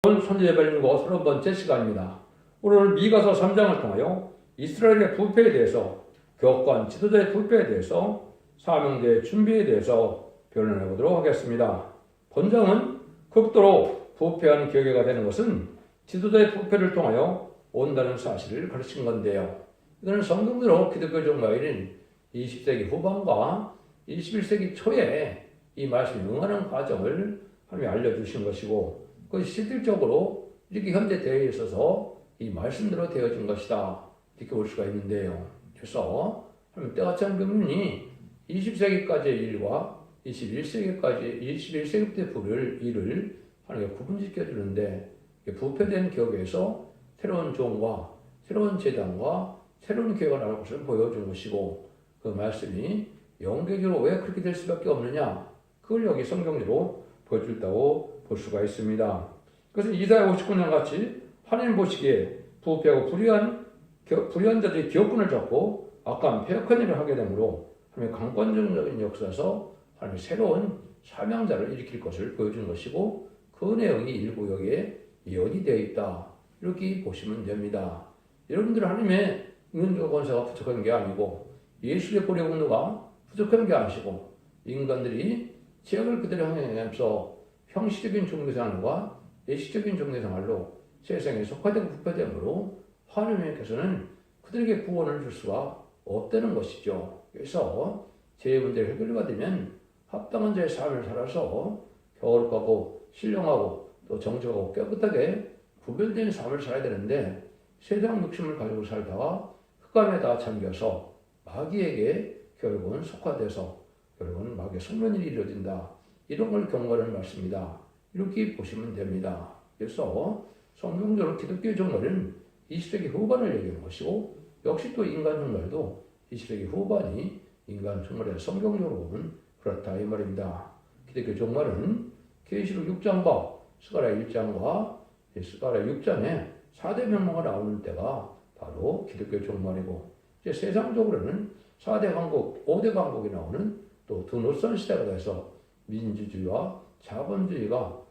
손재발린고 30번째 시간입니다. 오늘 미가서 3장을 통하여 이스라엘의 부패에 대해서, 교권 지도자의 부패에 대해서, 사명제의 준비에 대해서 변론해 보도록 하겠습니다. 본장은 극도로 부패한 교회가 되는 것은 지도자의 부패를 통하여 온다는 사실을 가르친 건데요. 이거는 성경대로 기독교 종말인 20세기 후반과 21세기 초에 이 말씀이 응하는 과정을 하나님이 알려주신 것이고, 그것이 실질적으로 이렇게 현대 대회에 있어서 이 말씀대로 되어진 것이다, 이렇게 볼 수가 있는데요. 그래서 하나님 때같이 한 경륜이 20세기까지의 일과 21세기 때 부를 일을 하나님이 구분지켜 주는데, 부패된 교회에서 새로운 종과 새로운 제단과 새로운 교회가 나올 것을 보여준 것이고, 그 말씀이 영계적으로 왜 그렇게 될 수밖에 없느냐, 그걸 여기 성경으로 보여준다고 볼 수가 있습니다. 그것은 이사야 59년 같이 하나님 보시기에 부패하고 불의한 자들이 기업권을 잡고 악한 폐역한 일을 하게 되므로 하나님의 강권적인 역사에서 하나님의 새로운 사명자를 일으킬 것을 보여주는 것이고, 그 내용이 일부 여기에 예언이 되어 있다, 이렇게 보시면 됩니다. 여러분들 하나님의 인간적 권세가 부족한 게 아니고 예수의 보혈의 공로가 부족한 게 아니시고, 인간들이 죄악을 그대로 행하면서 형식적인 종교생활과 예식적인 종교생활로 세상에 속화되고 부패되므로 하나님께서는 그들에게 구원을 줄 수가 없다는 것이죠. 그래서 죄의 문제를 해결받으면 합당한 자의 삶을 살아서 거룩하고 신령하고 또 정직하고 깨끗하게 구별된 삶을 살아야 되는데, 세상 욕심을 가지고 살다가 흑암에 다 잠겨서 마귀에게 결국은 속화돼서 결국은 마귀의 속는 일이 이루어진다, 이런 걸 경고하는 말씀입니다. 이렇게 보시면 됩니다. 그래서 성경적으로 기독교의 종말은 20세기 후반을 얘기하는 것이고, 역시 또 인간 종말도 20세기 후반이 인간 종말의 성경적으로 보면 그렇다, 이 말입니다. 기독교 종말은 계시록 6장과 스가랴 1장과 스가랴 6장에 4대 명망가 나오는 때가 바로 기독교 종말이고, 이제 세상적으로는 4대 강국, 5대 강국이 나오는 또 두 노선 시대가 돼서 민주주의와 자본주의가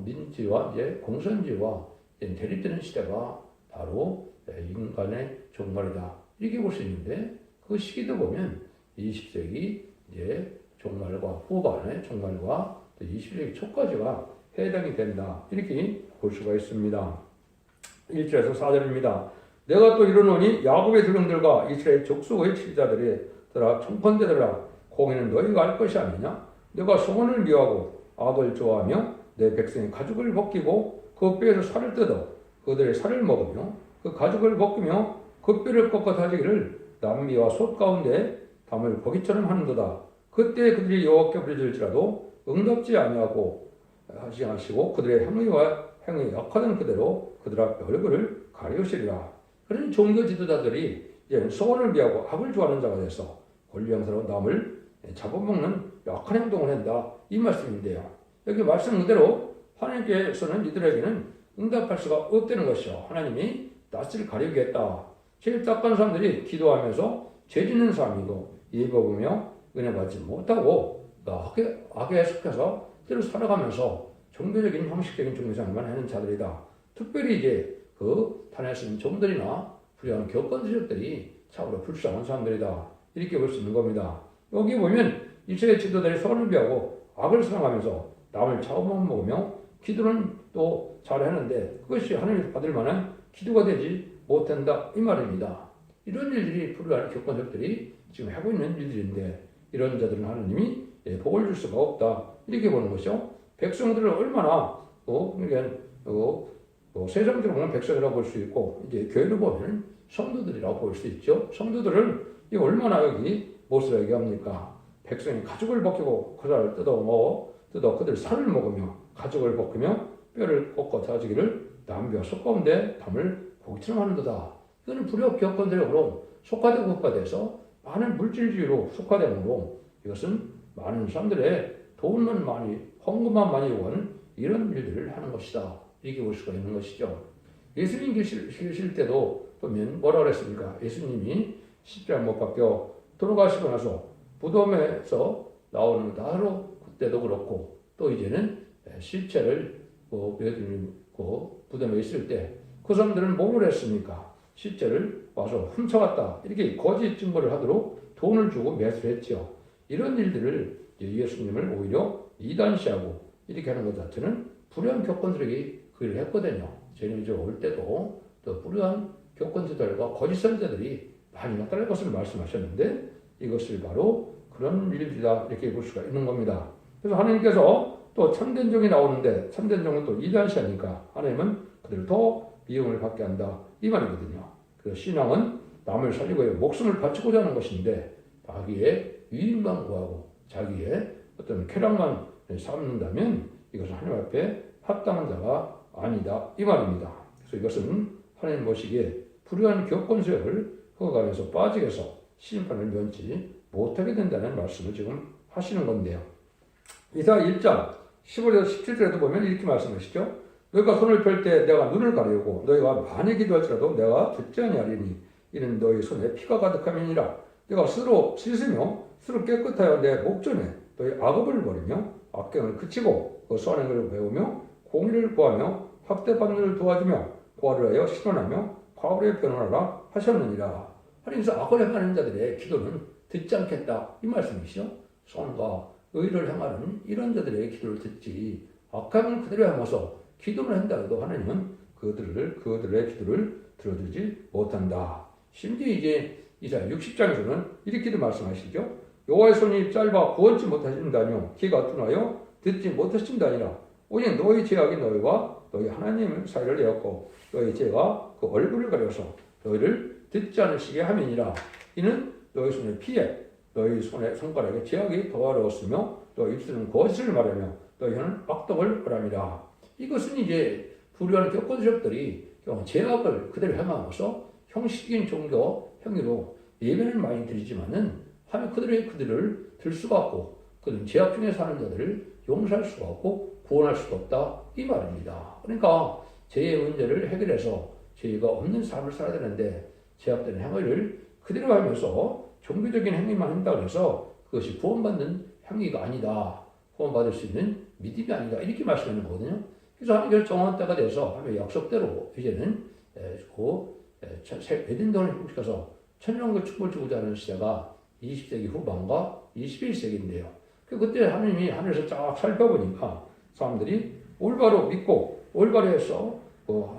민주주의와 이제 공산주의와 대립되는 시대가 바로 인간의 종말이다, 이렇게 볼 수 있는데, 그 시기도 보면 20세기 이제 종말과 후반의 종말과 21세기 초까지가 해당이 된다, 이렇게 볼 수가 있습니다. 1절에서 4절입니다. 내가 또 이르노니 야곱의 드령들과 이스라엘 족속의 치자들아 총컨대들아, 공의는 너희가 알 것이 아니냐? 내가 소원을 미워하고 악을 좋아하며 내 백성의 가죽을 벗기고 그 뼈에서 살을 뜯어 그들의 살을 먹으며 그 가죽을 벗기며 그 뼈를 꺾어 다지기를 남미와 솥 가운데 담을 거기처럼 하는도다. 그때 그들이 여호와께 부르짖을지라도 응답지 아니하고 하시고 그들의 행위가 약하던 그대로 그들 앞에 얼굴을 가리우시리라. 그런 종교 지도자들이 이제 소원을 미하고 악을 좋아하는 자가 돼서 권리형사로 남을 잡아먹는 약한 행동을 한다, 이 말씀인데요. 여기 말씀 그대로 하나님께서는 이들에게는 응답할 수가 없다는 것이요. 하나님이 낯을 가리겠다. 제일 딱한 사람들이 기도하면서 죄 짓는 사람이고 예배 보며 은혜 받지 못하고 악에 속해서 때로 살아가면서 종교적인 형식적인 종교생활만 하는 자들이다. 특별히 이제 그 탄핵신 종들이나 불의한 교권세력들이 참으로 불쌍한 사람들이다, 이렇게 볼 수 있는 겁니다. 여기 보면 이스라엘 지도자들이 소원을 비하고 악을 사랑하면서 남을 잡아먹으며 기도는 또 잘하는데 그것이 하나님이 받을 만한 기도가 되지 못한다, 이 말입니다. 이런 일들이 불의한 교권세력들이 지금 하고 있는 일들인데, 이런 자들은 하나님이 복을 줄 수가 없다, 이렇게 보는 것이죠. 백성들을 얼마나 세상적으로 보면 백성이라고 볼 수 있고, 이제 교회로 보면 성도들이라고 볼 수 있죠. 성도들은 이 얼마나 여기 못을 얘기합니까? 백성이 가죽을 벗기고 그 살을 뜯어 그들 살을 먹으며 가죽을 벗기며 뼈를 꺾어 다지기를 남비와 솥 가운데 담을 고기처럼 하는도다. 이거는 불의와 교권세력으로 속화되고 흑화돼서 많은 물질주의로 속화되므로 이것은 많은 사람들의 돈만 많이, 헌금만 많이 요구하는 이런 일들을 하는 것이다, 이렇게 볼 수가 있는 것이죠. 예수님 계실 때도 보면 뭐라 그랬습니까? 예수님이 십자가 못 박혀 돌아가시고 나서 무덤에서 나오는 하루, 그때도 그렇고 또 이제는 실체를 그 무덤에 있을 때 그 사람들은 뭐를 했습니까? 시체를 와서 훔쳐갔다. 이렇게 거짓 증거를 하도록 돈을 주고 매수를 했죠. 이런 일들을 예수님을 오히려 이단시하고 이렇게 하는 것 자체는 불의한 교권들에게 그 일을 했거든요. 저희는 이제 올 때도 또 불의한 교권자들과 거짓 선자들이 많이 나타날 것을 말씀하셨는데 이것을 바로 그런 일들이다 이렇게 볼 수가 있는 겁니다. 그래서 하나님께서 또 참된 종이 나오는데 참된 종은 또 이단시하니까 하나님은 그들을 더 미움을 받게 한다 이 말이거든요. 그래서 신앙은 남을 살리고 목숨을 바치고자 하는 것인데 자기의 유익만 구하고 자기의 어떤 쾌락만 삼는다면 이것은 하나님 앞에 합당한 자가 아니다 이 말입니다. 그래서 이것은 하나님 보시기에 불의한 교권수역을 허가하면서 빠지게 해서 심판을 면치 못하게 된다는 말씀을 지금 하시는 건데요. 이사 1장 15절에서 17절에도 보면 이렇게 말씀하시죠. 너희가 손을 펼 때 내가 눈을 가리우고 너희가 많이 기도할지라도 내가 듣지 아니하리니 이는 너희 손에 피가 가득함이니라. 내가 스스로 씻으며 스스로 깨끗하여 내 목전에 너희 악업을 버리며 악경을 그치고 그 선한 것을 배우며 공의를 구하며 학대받는 일을 도와주며 고아를 하여 신원하며 과부를 변호하라 하셨느니라. 하나님께서 악을 행하는 자들의 기도는 듣지 않겠다 이 말씀이시죠. 선과 의를 행하는 이런 자들의 기도를 듣지 악함을 그대로 행해서 기도를 한다 해도 하나님은 그들의 기도를 들어주지 못한다. 심지어 이제 이사야 60장에서는 이렇게도 말씀하시죠. 여호와의 손이 짧아 구원치 못하신다며 귀가 둔하여 듣지 못하신다니라. 오직 너희 죄악이 너희와 너희 하나님 사이를 내었고 너희 죄가 그 얼굴을 가려서 너희를 듣지 않으시게 함이니라. 이는 너희 손의 피에 너희 손의 손가락에 죄악이 더하였으며 너희 입술은 거짓을 말하며 너희 혀는 악독을 말함이라. 이것은 이제 불의한 교권세력들이 죄악을 그대로 행함으로써 형식적인 종교 행위로 예배는 많이 드리지만은 하면 그들을 들 수가 없고 그들은 죄악 중에 사는 자들을 용서할 수가 없고 구원할 수가 없다 이 말입니다. 그러니까 죄의 문제를 해결해서 죄가 없는 삶을 살아야 되는데 죄악된 행위를 그대로 하면서 종교적인 행위만 한다고 해서 그것이 구원받는 행위가 아니다. 구원받을 수 있는 믿음이 아니다. 이렇게 말씀하는 거거든요. 그래서 하나님께서 정한 때가 돼서 하나님의 약속대로 이제는 에덴동을 회복시켜서 천년왕국 축복을 주고자 하는 시대가 20세기 후반과 21세기인데요. 그때 하나님이 하늘에서 쫙 살펴보니까 사람들이 올바로 믿고 올바로 해서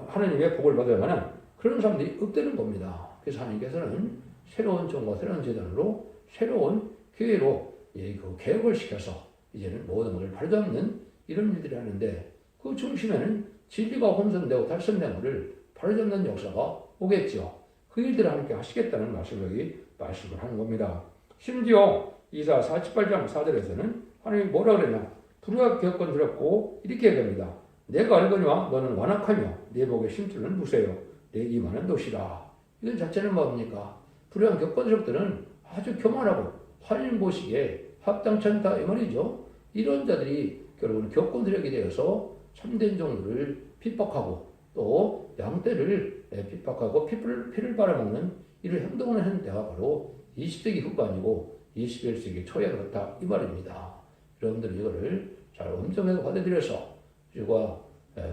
하나님의 복을 받을 만한 그런 사람들이 없다는 겁니다. 그래서 하나님께서는 새로운 종과 새로운 제단으로 새로운 교회로 그 개혁을 시켜서 이제는 모든 것을 바로잡는 이런 일들이 하는데 그 중심에는 진리가 혼선되고 달성된 것을 바로잡는 역사가 오겠죠. 그 일들을 함께 하시겠다는 말씀을 하는 겁니다. 심지어 이사 48장 4절에서는 하나님이 뭐라 그랬냐? 불의한 교권 들었고 이렇게 얘기합니다. 내가 알거니와 너는 완악하며 내 목의 심줄은 무쇠요 내 이마는 노시라. 이건 자체는 뭡니까? 불의한 교권들은 아주 교만하고 하나님 보시기에 합당치 않다 이 말이죠. 이런 자들이 결국은 교권들에게 대해서 참된 종들을 핍박하고 또 양떼를 핍박하고 피를 빨아먹는 이를 행동을 하는 때가 바로 20세기 후반이고 21세기 초에 그렇다 이 말입니다. 여러분들은 이거를 잘 엄정하게 받아들여서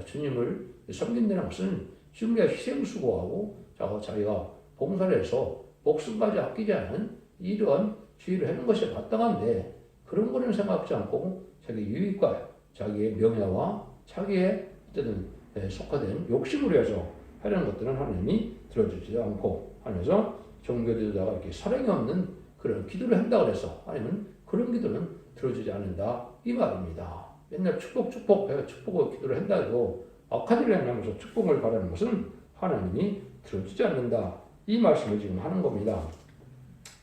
주님을 섬긴다는 것은 주님의 희생수고하고 자기가 봉사를 해서 목숨까지 아끼지 않은 이러한 주의를 하는 것이 마땅한데 그런 거는 생각하지 않고 자기 유익과 자기의 명예와 자기의 어떤 속화된 욕심으로 해서 하려는 것들은 하나님이 들어주지 않고 하면서 종교지도자가 이렇게 사랑이 없는 그런 기도를 한다고 해서 하나님은 그런 기도는 들어주지 않는다 이 말입니다. 맨날 축복을 기도를 한다 해도 악한 일을 행하면서 축복을 바라는 것은 하나님이 들어주지 않는다 이 말씀을 지금 하는 겁니다.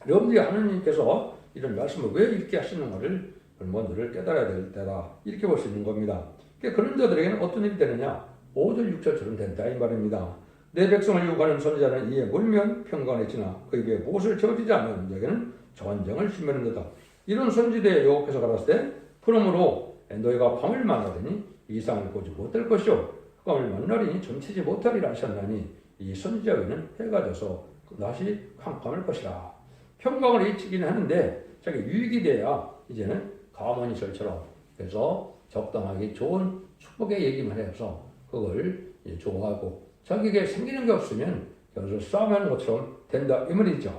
여러분들이 하나님께서 이런 말씀을 왜 이렇게 하시는가를 너를 깨달아야 될 때다 이렇게 볼 수 있는 겁니다. 그런 자들에게는 어떤 일이 되느냐? 5절 6절처럼 된다 이 말입니다. 내 백성을 유혹하는 선지자는 이에 물면 평강에 지나 그 입에 못을 저지지 않는 자에게는 전쟁을 심하는 거다. 이런 선지자에 유혹해서 가랐을 때 그러므로 너희가 밤을 만나더니 이상을 보지 못할 것이요 밤을 만나리니 점치지 못하리라 하셨나니 이 선지자에게는 해가 져서 낮이 캄캄할 것이라. 평강을 잊히긴 하는데 자기 유익이 돼야 이제는 가문이설처럼 그래서 적당하게 좋은 축복의 얘기만 해서 그걸 이제 좋아하고 자기에게 생기는 게 없으면 여기서 싸움하는 것처럼 된다 이 말이죠.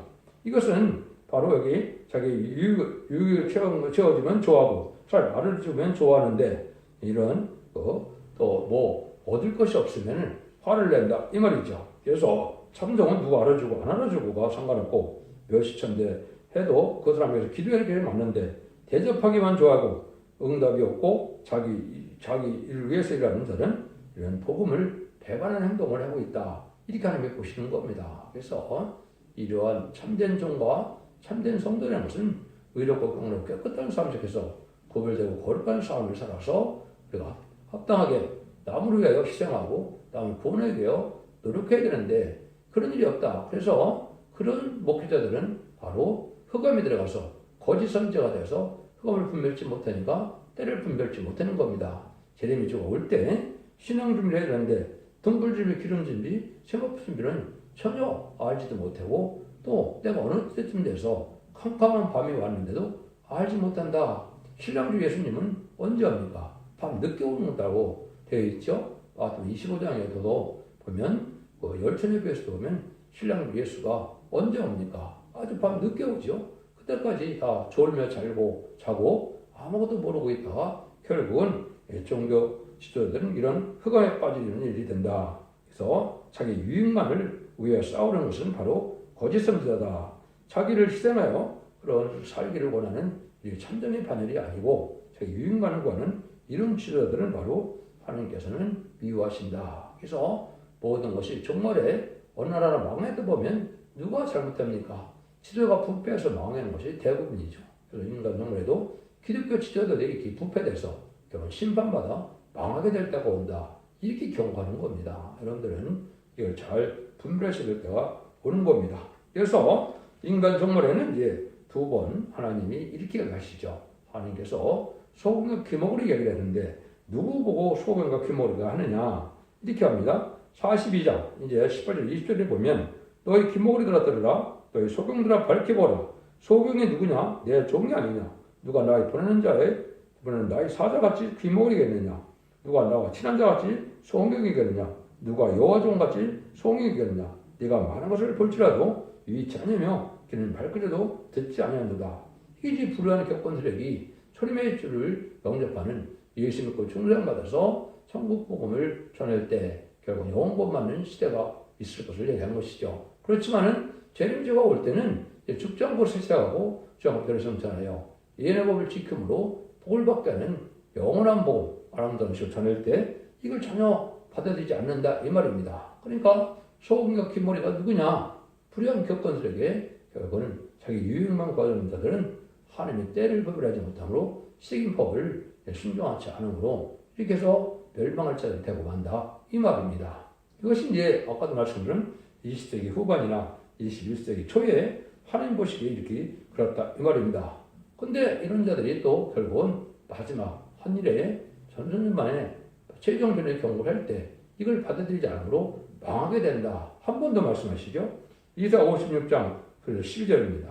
이것은 바로 여기 자기 유익을 채워주면 좋아하고 잘 말을 주면 좋아하는데 이런 또 뭐 얻을 것이 없으면 화를 낸다 이 말이죠. 그래서 참정은 누가 알아주고 안 알아주고가 상관없고 멸시천대 해도 그 사람에서 기도하는 게 맞는데 대접하기만 좋아하고 응답이 없고 자기를 위해서 일하는 자는 이런 복음을 배반하는 행동을 하고 있다. 이렇게 하나님이 보시는 겁니다. 그래서 이러한 참된 종과 참된 성도라는 것은 의롭고 공의롭고 깨끗한 삶 속에서 구별되고 거룩한 삶을 살아서 우리가 합당하게 남을 위하여 희생하고 남을 구원하기 위하여 노력해야 되는데 그런 일이 없다. 그래서 그런 목회자들은 바로 흑암에 들어가서 거짓 선지자가 돼서 흑암을 분별치 못하니까 때를 분별치 못하는 겁니다. 제레미 주가 올 때 신앙 준비를 해야 되는데 등불 준비, 기름 준비, 세법 준비는 전혀 알지도 못하고 또 때가 어느 때쯤 돼서 캄캄한 밤이 왔는데도 알지 못한다. 신랑주 예수님은 언제 옵니까? 밤 늦게 오는다고 되어 있죠. 마태복음 25장에도 보면 열처녀교에서도 보면 신랑주 예수가 언제 옵니까? 아주 밤 늦게 오죠. 그때까지 다 졸며 자고 아무것도 모르고 있다가 결국은 종교 지도자들은 이런 흑암에 빠지는 일이 된다. 그래서 자기 유익만을 위해 싸우는 것은 바로 거짓 선지자다. 자기를 희생하여 그런 살기를 원하는 참전의 바늘이 아니고 자기 유익만을 구하는 이런 지도자들은 바로 하나님께서는 미워하신다. 그래서 모든 것이 종말에 어느 나라가 망해도 보면 누가 잘못합니까? 지도가 부패해서 망하는 것이 대부분이죠. 그래서 인간 정말에도 기독교 지도자들이 이렇게 부패돼서 결국 심판받아 망하게 될 때가 온다. 이렇게 경고하는 겁니다. 여러분들은 이걸 잘 분별하셔야 될 때가 오는 겁니다. 그래서 인간 정말에는 이제 두 번 하나님이 이렇게 하시죠. 하나님께서 소금과 기목을 얘기를 했는데 누구 보고 소금과 기목을 하느냐 이렇게 합니다. 42장 이제 18절 20절에 보면 너희 기목을들아 들으라 너희 소경들아 밝혀보라 소경이 누구냐 내 종이 아니냐 누가 나의 보내는 나의 사자같이 기목이겠느냐 누가 나와 친한 자같이 소경이겠느냐 누가 여호와 종같이 소경이겠느냐 네가 많은 것을 볼지라도 유의치 않으며 귀는 밝으려도 듣지 아니한도다. 이게 불우한 격건세력이 초림의 주를 영접하는 예수 믿고 충성받아서 천국 복음을 전할 때 결국 영원 받는 시대가 있을 것을 얘기한 것이죠. 그렇지만은 재림주가 올 때는 죽지 않고 세세하고 주장법대로 성천하여 예언의 법을 지킴으로 복을 받게 하는 영원한 복음 아름다운 것을 전할 때 이걸 전혀 받아들이지 않는다 이 말입니다. 그러니까 소금과 기머리가 누구냐? 불의한 격건들에게 결국은 자기 유익만 구하는 자들은 하나님의 때를 분별하지 못함으로 시గిం법을 순종하지 않으므로 이렇게 해서 멸망할 자들이 되고 만다 이 말입니다. 이것이 이제 아까도 말씀드린 20세기 후반이나 21세기 초에 하나님 보시기에 이렇게 그렇다 이 말입니다. 근데 이런 자들이 또 결국은 마지막 한일에 전선년 만에 최종전의 경고를 할 때 이걸 받아들이지 않으므로 망하게 된다. 한 번 더 말씀하시죠. 이사 56장 12절입니다.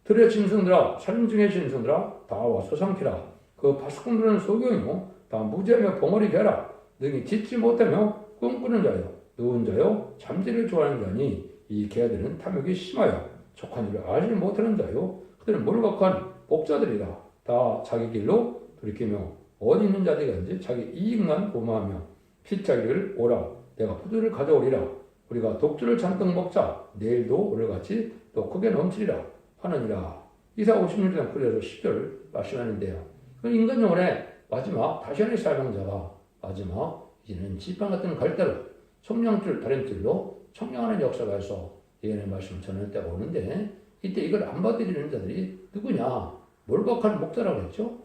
들의 짐승들아 산림 중의 짐승들아 다 와서 삼키라. 그 파수꾼들은 소경이요 다 무지하며 벙어리 개라. 능히 짖지 못하며 꿈꾸는 자요 누운 자요 잠들을 좋아하는 자니 이 개들은 탐욕이 심하여 족한 일을 알지 못하는 자요 그들은 몰각한 복자들이다. 다 자기 길로 돌이키며 어디 있는 자들이든지 자기 이익만 고마하며 피차기를 오라 내가 포도를 가져오리라. 우리가 독주를 잔뜩 먹자 내일도 오늘같이 또 크게 넘치리라 하느니라. 이사 56장 9절에서 10절 말씀하는데요. 인간 영혼의 마지막 다시안의 사명자가 마지막 이제는 지팡 같은 갈대로 청량줄 다림줄로 청량하는 역사가 해서 예언의 말씀을 전할 때가 오는데 이때 이걸 안 받아들이는 자들이 누구냐? 몰박한 목자라고 했죠.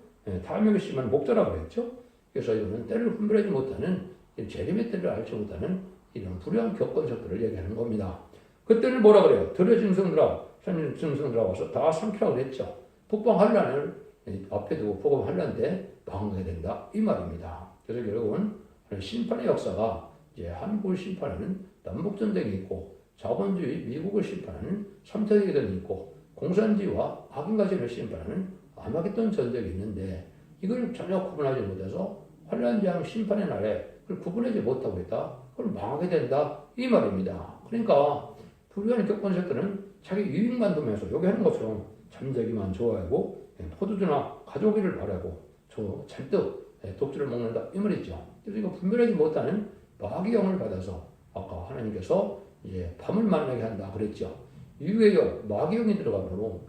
탐욕이 심한 목자라고 했죠. 그래서 이거는 때를 분별하지 못하는 재림의 때를 알지 못하는 이런 불의한 격건석들을 얘기하는 겁니다. 그때는 뭐라 그래요? 들의 짐승들아 산림 짐승들아 와서 다 삼키라고 그랬죠. 북방 환란을 앞에 두고 복음 환란때 망하게 된다 이 말입니다. 그래서 결국은 심판의 역사가 이제 한국을 심판하는 남북전쟁이 있고 자본주의 미국을 심판하는 3차 세계대전이 있고 공산주의와 악인가시를 심판하는 아마겟돈 전쟁이 있는데 이걸 전혀 구분하지 못해서 환란재앙 심판의 날에 그걸 구분하지 못하고 있다. 그걸 망하게 된다. 이 말입니다. 그러니까 불의한 겪은 세들은 자기 유익만 보면서 여기 하는 것처럼 잠자기만 좋아하고 포도주나 가져오기를 바라고 잔뜩 독주를 먹는다. 이 말이죠. 그래서 이거 분별하지 못하는 마귀영을 받아서 아까 하나님께서 이제 밤을 만나게 한다 그랬죠. 이후에 마귀영이 들어가므로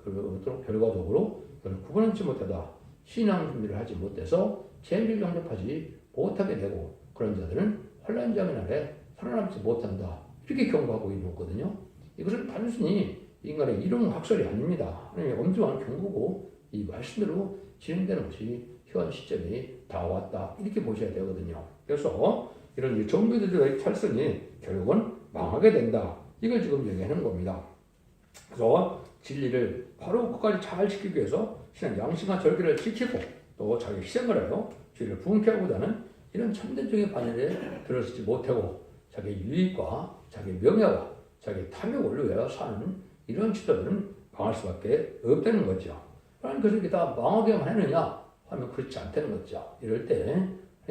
결과적으로 구분하지 못하다 신앙 준비를 하지 못해서 죄를 영접하지 못하게 되고 그런 자들은 환난장의 날에 살아남지 못한다. 이렇게 경고하고 있는 거거든요. 이것은 단순히 인간의 이론 학설이 아닙니다. 하나님의 엄중한 경고고 이 말씀대로 진행되는 것이 현 시점이 다 왔다. 이렇게 보셔야 되거든요. 그래서 이런 정교들의 탈선이 결국은 망하게 된다. 이걸 지금 얘기하는 겁니다. 그래서 진리를 바로 끝까지 잘 지키기 위해서 신앙 양심과 절기를 지키고 또 자기 희생을 하여 죄를 부흥케 하고자는 이런 참된적인 반열에 들어서지 못하고 자기 유익과 자기 명예와 자기 탐욕 원료에 사는 이런 지도들은 망할 수밖에 없다는 거죠. 그러니까 그래서 이게 다 망하게만 하느냐 하면 그렇지 않다는 거죠. 이럴 때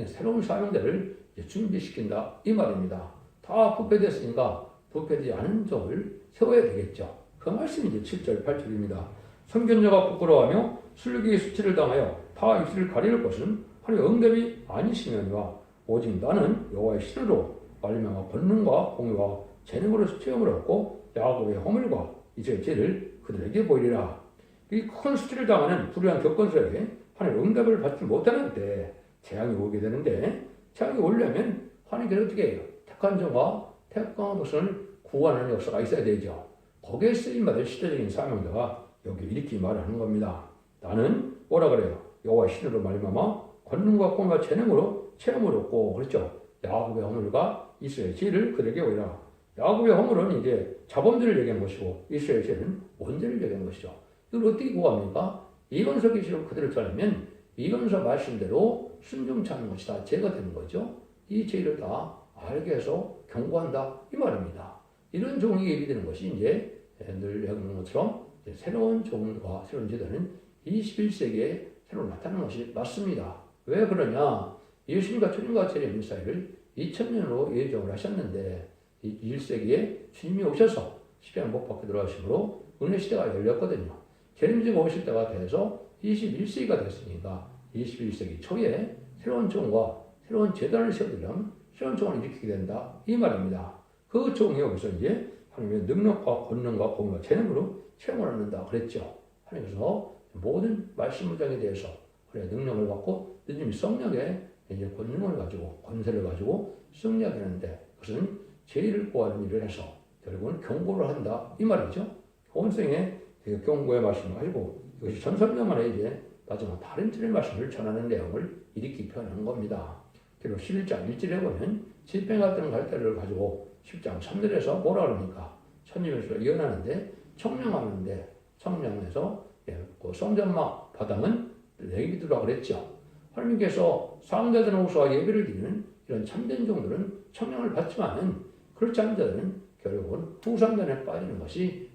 새로운 사명대를 준비시킨다 이 말입니다. 다 부패됐으니까 부패되지 않은 점을 세워야 되겠죠. 그 말씀이 이제 7절 8절입니다. 선견자가 부끄러워하며 술기의 수치를 당하여 타 입술을 가리는 것은 하나님의 응답이 아니시면이와 오직 나는 여호와의 신으로 말미암아 권능과 공의와 재능으로 체험을 얻고 야곱의 허물과 이스라엘 죄를 그들에게 보이리라. 이 큰 수치를 당하는 불의한 겪은서에 하나님의 응답을 받지 못하는 때 재앙이 오게 되는데 재앙이 오려면 하나님께서 어떻게 해요? 택한 자와 택한 것을 구원하는 역사가 있어야 되죠. 거기에 쓰임받을 시대적인 사명자가 여기 이렇게 말하는 겁니다. 나는 뭐라 그래요? 여호와의 신으로 말미암아 권능과 공과 재능으로 체험을 얻고 그랬죠. 야곱의 허물과 이스라엘 죄를 그들에게 오리라. 야곱의 허물은 이제 자범죄를 얘기하는 것이고 이스라엘 죄는 원죄를 얘기하는 것이죠. 이걸 어떻게 구합니까? 이건서 계시록 그대로 따르면 이건서 말씀대로 순종치 않는 것이 다 죄가 되는 거죠. 이 죄를 다 알게 해서 경고한다 이 말입니다. 이런 종이 예비되는 것이 이제 늘 얘기하는 것처럼 새로운 종과 새로운 제도는 21세기에 새로 나타나는 것이 맞습니다. 왜 그러냐? 예수님과 주님과 재림의 사이를 2000년으로 예정을 하셨는데 21세기에 주님이 오셔서 십자가 못 박혀 들어가심으로 은혜 시대가 열렸거든요. 재림제가 오실 때가 돼서 21세기가 됐으니까 21세기 초에 새로운 종과 새로운 제단을 세우려면 새로운 종을 일으키게 된다 이 말입니다. 그 종이 여기서 이제 하나님의 능력과 권능과 공과 재능으로 체험을 얻는다 그랬죠. 하나님께서 모든 말씀 문장에 대해서 능력을 받고 예수님이 성령의 이제 권능을 가지고 권세를 가지고 승리하게 그것은 죄를 구하는 일을 해서 결국은 경고를 한다 이 말이죠. 온생에 경고의 말씀을 가지고 이것이 전설명만에 이제 마지막 다른 틀의 말씀을 전하는 내용을 이렇게 표현하는 겁니다. 그리고 11장 1절에 보면 집행 같은 갈대를 가지고 10장 3절에서 뭐라 그러니까 천지면서 이어나는데 청량해서 그 성전막 바닥은 레위기드라고 그랬죠. 하나님께서 사망자들의 호소와 예배를 드리는 이런 참된 종들은 청량을 받지만은 그렇지 않은 자들은 결국은 후상전에 빠지는 것이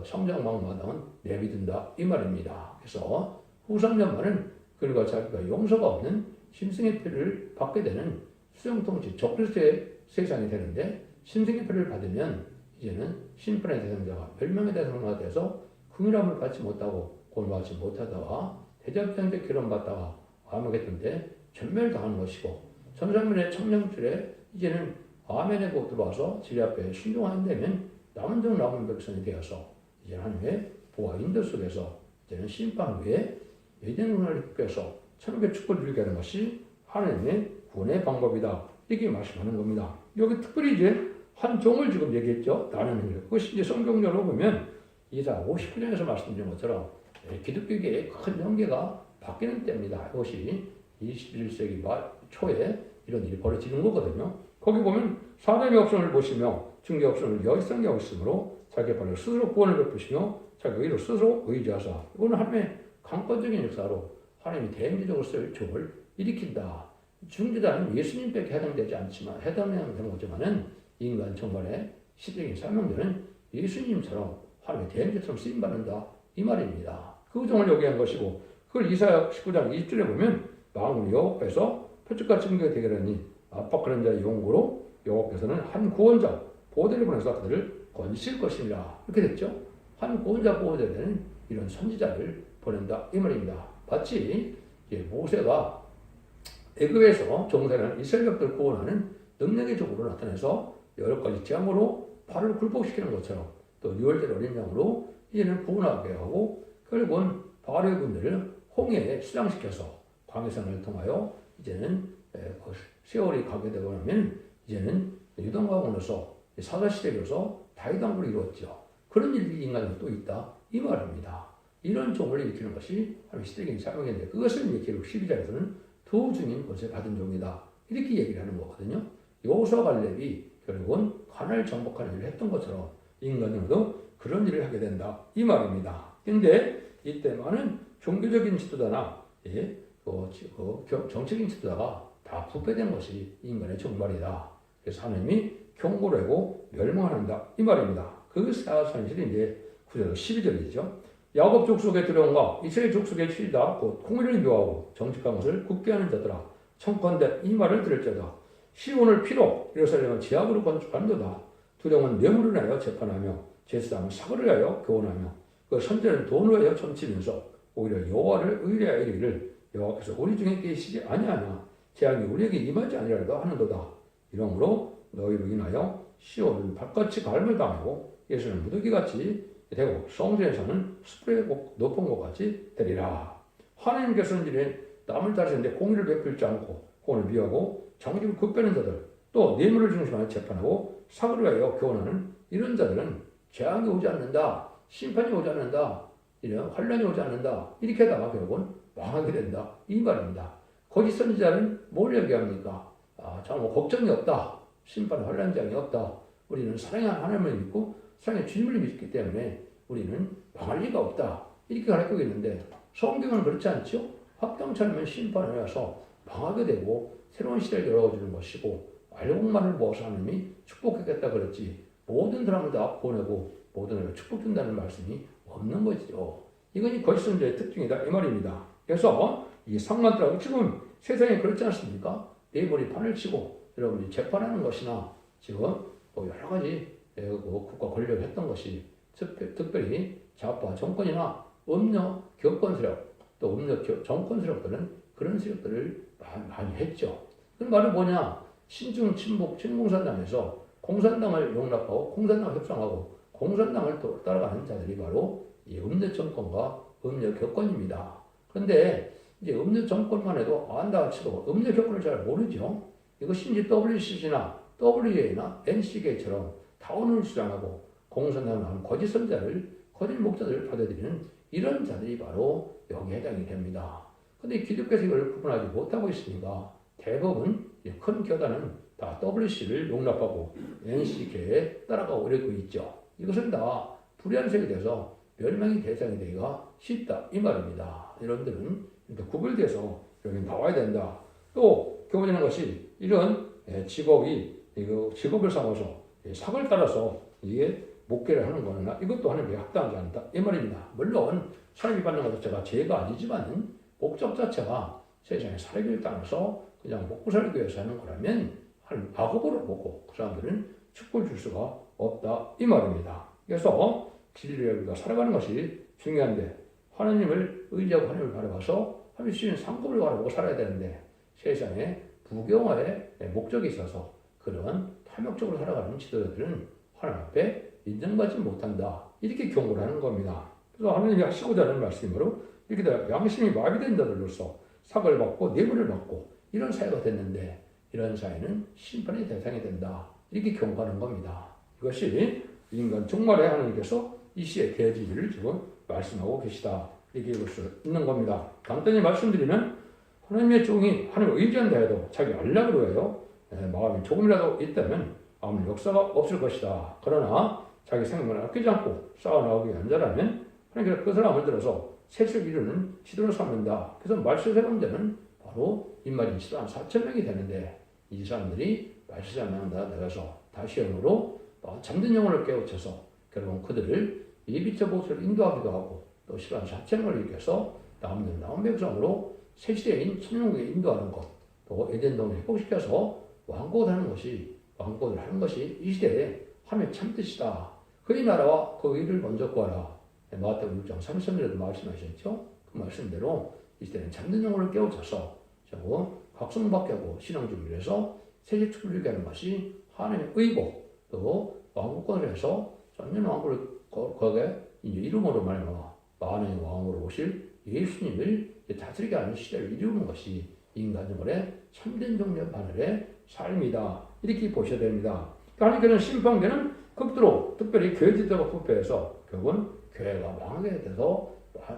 성전막 마당은 내비둔다 이 말입니다. 그래서 후상전만은 그리고 자기가 용서가 없는 심승의 피를 받게 되는 수정통치 적그리스도의 세상이 되는데 심승의 피를 받으면 이제는 심판의 대상자가 멸망의 대상자가 돼서 긍휼함을 받지 못하고 구원받지 못하다가 대접장제 결혼받다가 암흑했던데 전멸당하는 것이고 전사면의 청량줄에 이제는 아멘의 복 들어와서 진리 앞에 순종하는 남은 백성이 되어서 이제 하나님의 보호와 인도 속에서 이제는 심판 후에 예전 문화를 뺏어 천국의 축복을 누리게 하는 것이 하나님의 구원의 방법이다 이렇게 말씀하는 겁니다. 여기 특별히 이제 한 종을 지금 얘기했죠. 나는 그것이 이제 성경적으로 보면 이사 59장에서 말씀드린 것처럼 기독교계의 큰 영계가 바뀌는 때입니다. 이것이 21세기 말 초에 이런 일이 벌어지는 거거든요. 거기 보면 사람의 없음을 보시며 증개 없음을 여의성이 있으므로 자기 발로 스스로 구원을 베푸시며 자기 의로 스스로 의지하사 이거는 하나님의 강권적인 역사로 하나님이 대행제적으로 쓸 종을 일으킨다. 중재자는 예수님밖에 해당되지 않지만 해당되는 거지만은 인간 정말의 시대적인 사명들은 예수님처럼 하나님의 대행제처럼 쓰임받는다 이 말입니다. 그 종을 여기 한 것이고 그걸 이사야 19장 20절에 보면 만군의 여호와께서 표적과 증거가 되게라니 압박 그런 자의 용고로 여호와께서는 한 구원자 보호자를 보내서 그들을 건지실 것입니다. 이렇게 됐죠. 한 구원자 보호자에 대한 이런 선지자를 보낸다 이 말입니다. 마치 모세가 애굽에서 종살이하는 이스라엘 백성을 구원하는 능력의 적으로 나타나서 여러 가지 재앙으로 바로를 굴복시키는 것처럼 또 유월절 어린 양으로 이제는 구원하게 하고 결국은 바로의 군대를 홍해에 수장시켜서 광해산을 통하여 이제는 세월이 가게 되고 나면 이제는 유동강으로서 사사시대로서 다윗왕국을 이루었죠. 그런 일이 인간에 또 있다 이 말입니다. 이런 종을 일으키는 것이 하나님의 시대적인 사명인데 그것을 이제 기록 12장에서는 두 중인 것을 받은 종이다 이렇게 얘기를 하는 거거든요. 여호수아 갈렙이 결국은 가나안을 정복하는 일을 했던 것처럼 인간으로도 그런 일을 하게 된다 이 말입니다. 그런데 이때 많은 종교적인 지도자나 정책인 지도자가 다 부패된 것이 인간의 종말이다. 그래서 하나님이 경고를 하고 멸망한다 이 말입니다. 그 사실이 이제 9절 12절이죠. 야곱 족속의 두려움과 이스라엘 족속의 치리다 곧 공의를 묘하고 정직한 것을 굳게 하는 자들아 청컨대 이 말을 들을지어다. 시온을 피로 예루살렘은 지하으로 건축한도다. 두려움은 뇌물을 하여 재판하며 제사장은 사고를 하여 교훈하며 그 선제는 돈을 하여 점치면서 오히려 여호와를 의뢰하여 이르기를 여호와께서 우리 중에 계시지 아니하나 재앙이 우리에게 임하지 아니하리라 하는도다. 이러므로 너희로 인하여 시온은 발같이 갈물 당하고 예수는 무더기같이 되고 성전에서는 숯불의 높은 것 같이 되리라. 하나님께서는 이제 남을 다스리는데 공의를 베풀지 않고 공을 미워하고 정직을 굽빼는 자들 또 뇌물을 중심하여 재판하고 사고를 하여 교훈하는 이런 자들은 재앙이 오지 않는다. 심판이 오지 않는다. 이런 환란이 오지 않는다. 이렇게 하다가 결국은 망하게 된다. 이 말입니다. 거짓 선지자는 뭘 얘기합니까? 뭐 걱정이 없다. 심판 환란 재앙이 없다. 우리는 사랑하는 하나님을 믿고 사랑의 주님을 믿기 때문에 우리는 망할 리가 없다. 이렇게 가르치고 있는데 성경은 그렇지 않죠? 합당치 않으면 심판을 해서 망하게 되고 새로운 시대를 열어주는 것이고 알곡만을 모아서 하나님이 축복하겠다 그랬지 모든 사람을 다 보내고 모든 사람을 축복준다는 말씀이 없는 것이죠. 이건 거짓 선지자의 특징이다 이 말입니다. 그래서 이 상관들하고 지금 세상에 그렇지 않습니까? 네이버리 판을 치고 여러분이 재판하는 것이나 지금 여러 가지 국가 권력을 했던 것이 특별히 좌파 정권이나 음녀 교권 세력 또 음녀 정권 세력들은 그런 세력들을 많이 했죠. 그 말은 뭐냐? 신중 친북 친공산당에서 공산당을 용납하고 공산당을 협상하고 공산당을 따라가는 자들이 바로 이 음녀 정권과 음녀 교권입니다. 그런데 이제 음녀 정권만 해도 안다 치고 음녀 교권을 잘 모르죠. 이거 심지 WCC나 WA나 NCK처럼 다운을 주장하고 공산당을 하는 거짓 선자를 거짓 목자들을 받아들이는 이런 자들이 바로 여기에 해당이 됩니다. 그런데 기독교에서 이걸 구분하지 못하고 있으니까 대부분 큰 교단은 다 WC를 용납하고 NCK에 따라가고 이러고 있죠. 이것은 다 불의한 세력이 돼서 멸망의 대상이 되기가 쉽다 이 말입니다. 여러분들은 구별돼서 여기 나와야 된다. 또 교훈하는 것이 이런 직업을 삼아서 삭을 따라서 이게 목회를 하는 거나 이것도 하나님께 합당하지 않다 이 말입니다. 물론 사람이 받는 것 자체가 죄가 아니지만 목적 자체가 세상에 살기를 따라서 그냥 먹고 살기 위해서 하는 거라면 하나님 악업으로 보고 그 사람들은 축복을 줄 수가 없다 이 말입니다. 그래서 진리를 우리가 살아가는 것이 중요한데 하나님을 의지하고 하나님을 바라봐서 하나님 주신 상급을 바라보고 살아야 되는데 세상에 부경화의 목적이 있어서 그런 탐욕적으로 살아가는 지도자들은 하나님 앞에 인정받지 못한다. 이렇게 경고를 하는 겁니다. 그래서 하나님이 하시고자 하는 말씀으로 이렇게 양심이 마비된 자들로서 삭을 받고 뇌물을 받고 이런 사회가 됐는데 이런 사회는 심판의 대상이 된다. 이렇게 경고하는 겁니다. 이것이 인간 종말에 하나님께서 이 시의 대지를 지금 말씀하고 계시다. 이렇게 볼 수 있는 겁니다. 간단히 말씀드리면 하나님의 종이 하나님을 의지한다 해도 자기 알락으로 해요. 마음이 조금이라도 있다면 아무 역사가 없을 것이다. 그러나 자기 생명을 아끼지 않고 쌓아나오기 위한 자라면 하나님께서 그 사람을 들어서 색을 이루는 지도를 삼는다. 그래서 말세세운 자는 바로 인마진 14만 4천 명이 되는데 이 사람들이 말세세운 다 내가서 다시 영으로 잠든 영혼을 깨우쳐서 결국 그들을 예비처 보수를 인도하기도 하고 또 14만 4천 명을 일으켜서 남은 백성으로 새 시대인 천년국에 인도하는 것 또 에덴 동을 회복시켜서 왕국을 하는 것이 이 시대에 하나님의 참뜻이다. 그의 나라와 그 의를 먼저 구하라. 마태복음 6장 33절에도 말씀하셨죠. 그 말씀대로 이 시대는 잠든 영혼을 깨우쳐서 각성받게 하고 신앙 준비를 해서 세계 축복을 하는 것이 하나님의 의고 또 왕국권을 해서 전년 왕국을 거기에 이제 이름으로 말하면 만왕의 왕으로 오실 예수님을 다스리게 하는 시대를 이루는 것이 인간적으로의 참된 종려 바늘의 삶이다. 이렇게 보셔야 됩니다. 하나님께서는 심판계는 극도로 특별히 교회 지도가 부패해서 결국은 교회가 망하게 돼서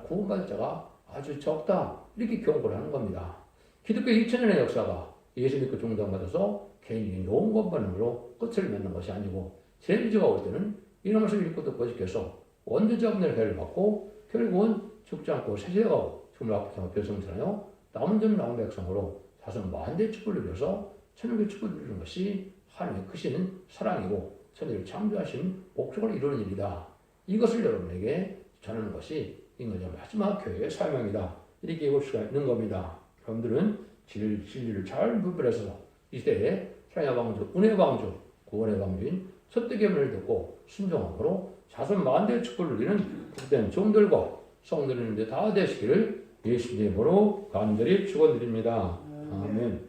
구원받을 자가 아주 적다. 이렇게 경고를 하는 겁니다. 기독교 2000년의 역사가 예수 믿고 중단받아서 개인이 용건 반응으로 끝을 맺는 것이 아니고 재미지가 올 때는 이놈을 믿고 또 거짓해서 원죄자 없는 해를 받고 결국은 죽지 않고 세세하고 죽음을 앞에 별성하여 남은 점 남은 백성으로 자손 만대의 축복을 누려서 천국의 축복을 누리는 것이 하나님의 크신 사랑이고 천국을 창조하신 목적을 이루는 일이다. 이것을 여러분에게 전하는 것이 인간의 마지막 교회의 사명이다. 이렇게 볼 수가 있는 겁니다. 여러분들은 진리를 잘 분별해서 이 시대에 사랑의 방주, 은혜의 방주, 구원의 방주인 첫대의 말을 듣고 순종함으로 자손 만대의 축복을 누리는 복된 종들과 성도들인데 다 되시기를 예수님으로 간절히 축원드립니다. 아멘.